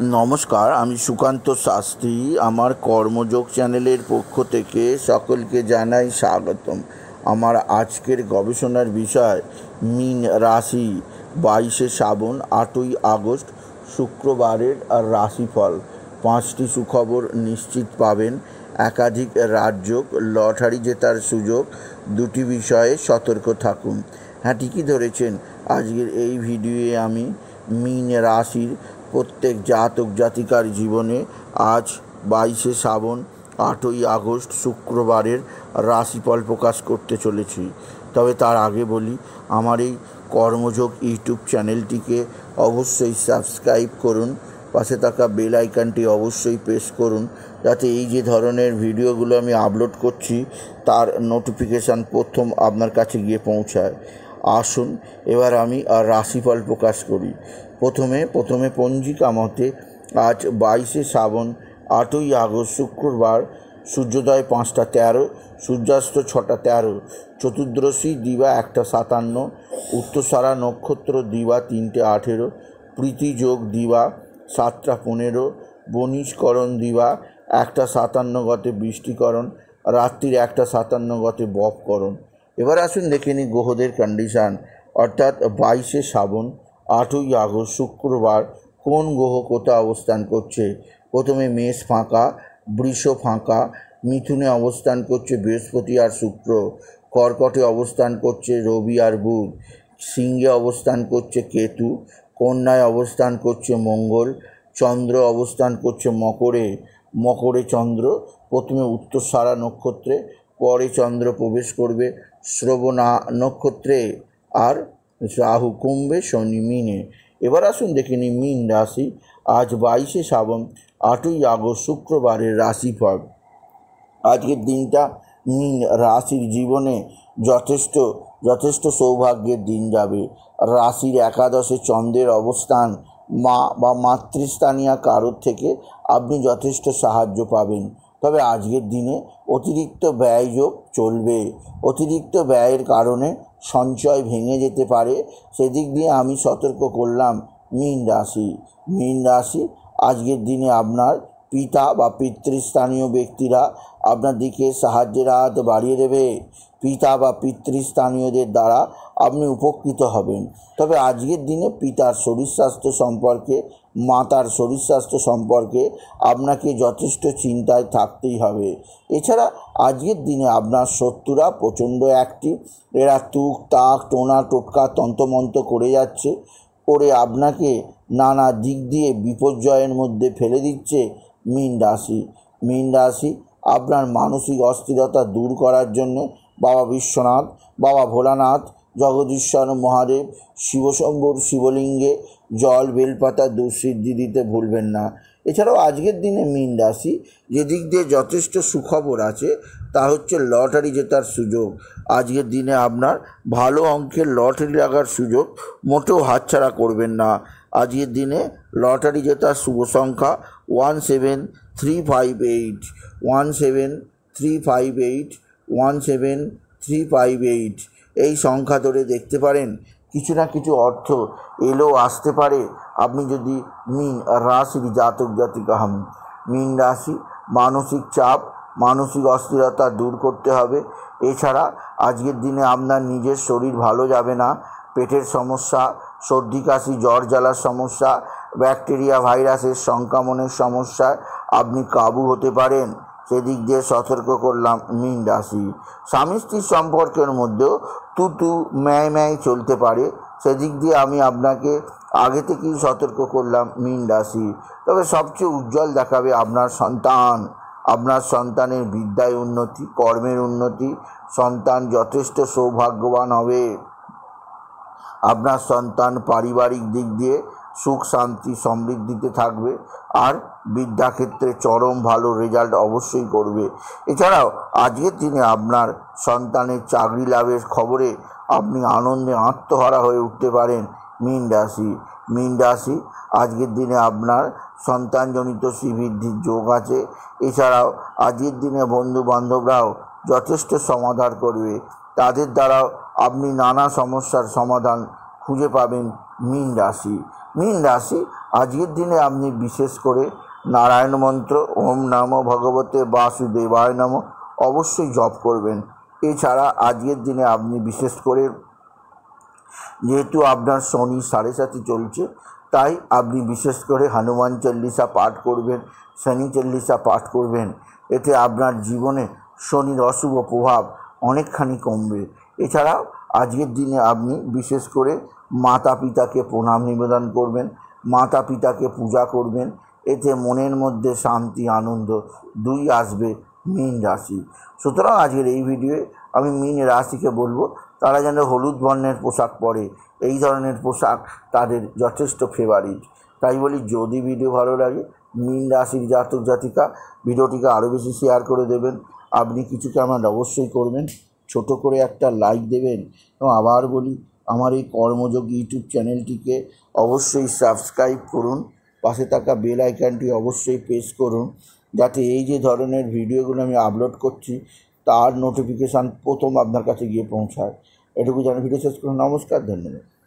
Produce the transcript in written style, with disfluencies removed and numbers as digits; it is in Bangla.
নমস্কার, আমি সুকান্ত শাস্ত্রী। আমার কর্মযোগ চ্যানেলের পক্ষ থেকে সকলকে জানাই স্বাগতম। আমার আজকের গবেষণার বিষয় মীন রাশি, 22শে শ্রাবণ 8ই আগস্ট শুক্রবারের রাশিফল। 5টি সুখবর নিশ্চিত পাবেন, একাধিক রাজযোগ, লটারি জেতার সুযোগ, 2টি বিষয়ে সতর্ক থাকুন। হ্যাঁ, ঠিকই ধরেছেন। আজকের এই ভিডিওয়ে আমি মীন রাশির প্রত্যেক জাতক জাতিকার জীবনে আজ 22শে শ্রাবণ 8ই আগস্ট শুক্রবারের রাশিফল প্রকাশ করতে চলেছি। তবে তার আগে বলি, আমার এই কর্মযোগ ইউটিউব চ্যানেলটিকে অবশ্যই সাবস্ক্রাইব করুন, পাশে থাকা বেল আইকনটি অবশ্যই প্রেস করুন, যাতে এই যে ধরনের ভিডিওগুলো আমি আপলোড করছি তার নোটিফিকেশান প্রথম আপনার কাছে গিয়ে পৌঁছায়। আসুন এবার আমি রাশিফল প্রকাশ করি। প্রথমে পঞ্জিকা মতে আজ 22শে শ্রাবণ 8ই আগস্ট শুক্রবার, সূর্যোদয় 5টা 13, সূর্যাস্ত 6টা 13, চতুর্দশী দিবা 1টা 57, উত্তরসারা নক্ষত্র দিবা 3টে 18, প্রীতি যোগ দিবা 7টা 15, বনিষ্করণ দিবা 1টা 57 গতে বৃষ্টিকরণ, রাত্রির 1টা 57 গতে বপকরণ। এবার আসুন দেখে নিই গ্রহদের কন্ডিশান, অর্থাৎ 22শে শ্রাবণ 8ই আগস্ট শুক্রবার কোন গ্রহ কোথায় অবস্থান করছে। প্রথমে মেষ ফাঁকা, বৃষ ফাঁকা, মিথুনে অবস্থান করছে বৃহস্পতি আর শুক্র, কর্কটে অবস্থান করছে রবি আর বুধ, সিংহে অবস্থান করছে কেতু, কন্যায় অবস্থান করছে মঙ্গল, চন্দ্র অবস্থান করছে মকরে চন্দ্র প্রথমে উত্তরসারা নক্ষত্রে, পরে চন্দ্র প্রবেশ করবে শ্রবণা নক্ষত্রে, আর রাহু কুম্ভে, শনি মীনে। এবার আসুন দেখে নিই মীন রাশি, আজ 22শে শ্রাবণ 8ই আগস্ট শুক্রবারের রাশিফল। আজকের দিনটা মীন রাশির জীবনে যথেষ্ট সৌভাগ্যের দিন যাবে। রাশির একাদশে চন্দ্রের অবস্থান, মা বা মাতৃস্থানীয় কারোর থেকে আপনি যথেষ্ট সাহায্য পাবেন। তবে আজকের দিনে অতিরিক্ত ব্যয়যোগ চলবে। অতিরিক্ত ব্যয়ের কারণে সঞ্চয় ভেঙে যেতে পারে, সেদিক দিয়ে আমি সতর্ক করলাম মীন রাশি। আজকের দিনে আপনার পিতা বা পিতৃস্থানীয় ব্যক্তিরা আপনার দিকে সাহায্যের হাত বাড়িয়ে দেবে। পিতা বা পিতৃস্থানীয়দের দ্বারা আপনি উপকৃত হবেন। তবে আজকের দিনে পিতার শরীর স্বাস্থ্য সম্পর্কে, মাতার শরীর স্বাস্থ্য সম্পর্কে আপনাকে যথেষ্ট চিন্তায় থাকতেই হবে। এছাড়া আজকের দিনে আপনার শত্রুরা প্রচণ্ড অ্যাক্টিভ। এরা তুক তাক টোনা টোটকা তন্ত্রমন্ত্র করে যাচ্ছে, করে আপনাকে নানা দিক দিয়ে বিপর্যয়ের মধ্যে ফেলে দিচ্ছে। মীন রাশি আপনার মানসিক অস্থিরতা দূর করার জন্য বাবা বিশ্বনাথ, বাবা ভোলানাথ, জগদীশ্বর মহাদেব, শিবশম্ভুর শিবলিঙ্গে জল বেলপাতা দুঃসিদ্ধি দিতে ভুলবেন না। এছাড়াও আজকের দিনে মীন রাশি যেদিক দিয়ে যথেষ্ট সুখবর আছে তা হচ্ছে লটারি জেতার সুযোগ। আজকের দিনে আপনার ভালো অঙ্কের লটারি লাগার সুযোগ, মোটেও হাতছাড়া করবেন না। আজকের দিনে লটারি জেতার শুভ সংখ্যা 17358, 17358, 17358। এই সংখ্যা ধরে দেখতে পারেন কিছু না কিছু অর্থ এলেও আসতে পারে, আপনি যদি মীন রাশির জাতক জাতিকা হন। মীন রাশি মানসিক চাপ, মানসিক অস্থিরতা দূর করতে হবে। এছাড়া আজকের দিনে আপনার নিজের শরীর ভালো যাবে না। পেটের সমস্যা, সর্দি কাশি, জ্বর জ্বালার সমস্যা, ব্যাকটেরিয়া ভাইরাসের সংক্রমণের সমস্যায় আপনি কাবু হতে পারেন, সেদিক দিয়ে সতর্ক করলাম মীন রাশি। স্বামী স্ত্রীর সম্পর্কের মধ্যেও তুতু ম্যায় চলতে পারে, সেদিক দিয়ে আমি আপনাকে আগে থেকেই সতর্ক করলাম মীন রাশি। তবে সবচেয়ে উজ্জ্বল দেখাবে আপনার সন্তানের বিদ্যায় উন্নতি, কর্মের উন্নতি, সন্তান যথেষ্ট সৌভাগ্যবান হবে। আপনার সন্তান পারিবারিক দিক দিয়ে সুখ শান্তি সমৃদ্ধিতে থাকবে, আর বিদ্যাক্ষেত্রে চরম ভালো রেজাল্ট অবশ্যই করবে। এছাড়াও আজকের দিনে আপনার সন্তানের চাকরি লাভের খবরে আপনি আনন্দে আত্মহারা হয়ে উঠতে পারেন মীন রাশি। আজকের দিনে আপনার সন্তানজনিত শ্রীবৃদ্ধির যোগ আছে। এছাড়াও আজকের দিনে বন্ধু বান্ধবরাও যথেষ্ট সমাধান করবে, তাদের দ্বারাও আপনি নানা সমস্যার সমাধান খুঁজে পাবেন মীন রাশি। মীন রাশি, আজকের দিনে আপনি বিশেষ করে নারায়ণ মন্ত্র ওম নমো ভগবতে বাসুদেবায় নমঃ অবশ্যই জপ করবেন। এছাড়া আজকের দিনে আপনি বিশেষ করে, যেহেতু আপনার শনি 7.5 চলছে, তাই আপনি বিশেষ করে হনুমান চল্লিশা পাঠ করবেন, শনি চল্লিশা পাঠ করবেন। এতে আপনার জীবনে শনির অশুভ প্রভাব অনেকখানি কমবে। এছাড়াও আজকের দিনে আপনি বিশেষ করে মাতা পিতাকে প্রণাম নিবেদন করবেন, মাতা পিতাকে পূজা করবেন। এতে মনের মধ্যে শান্তি আনন্দ দুই আসবে মীন রাশি। সুতরাং আজকের এই ভিডিওয়ে আমি মীন রাশিকে বলবো তারা যেন হলুদ বর্ণের পোশাক পরে। এই ধরনের পোশাক তাদের যথেষ্ট ফেভারিট। তাই বলি, যদি ভিডিও ভালো লাগে মীন রাশির জাতক জাতিকা ভিডিওটিকে আরও বেশি শেয়ার করে দেবেন। আপনি কিছু কমেন্ট অবশ্যই করবেন, ছোট করে একটা লাইক দেবেন। এবং আবার বলি, আমার এই কর্মযোগ ইউটিউব চ্যানেলটিকে অবশ্যই সাবস্ক্রাইব করুন, পাশে থাকা বেল আইকনটি অবশ্যই প্রেস করুন, যাতে এই যে ধরনের ভিডিওগুলো আমি আপলোড করছি তার নোটিফিকেশান প্রথম আপনার কাছে গিয়ে পৌঁছায়। এটুকু জানি ভিডিও শেষ করুন। নমস্কার, ধন্যবাদ।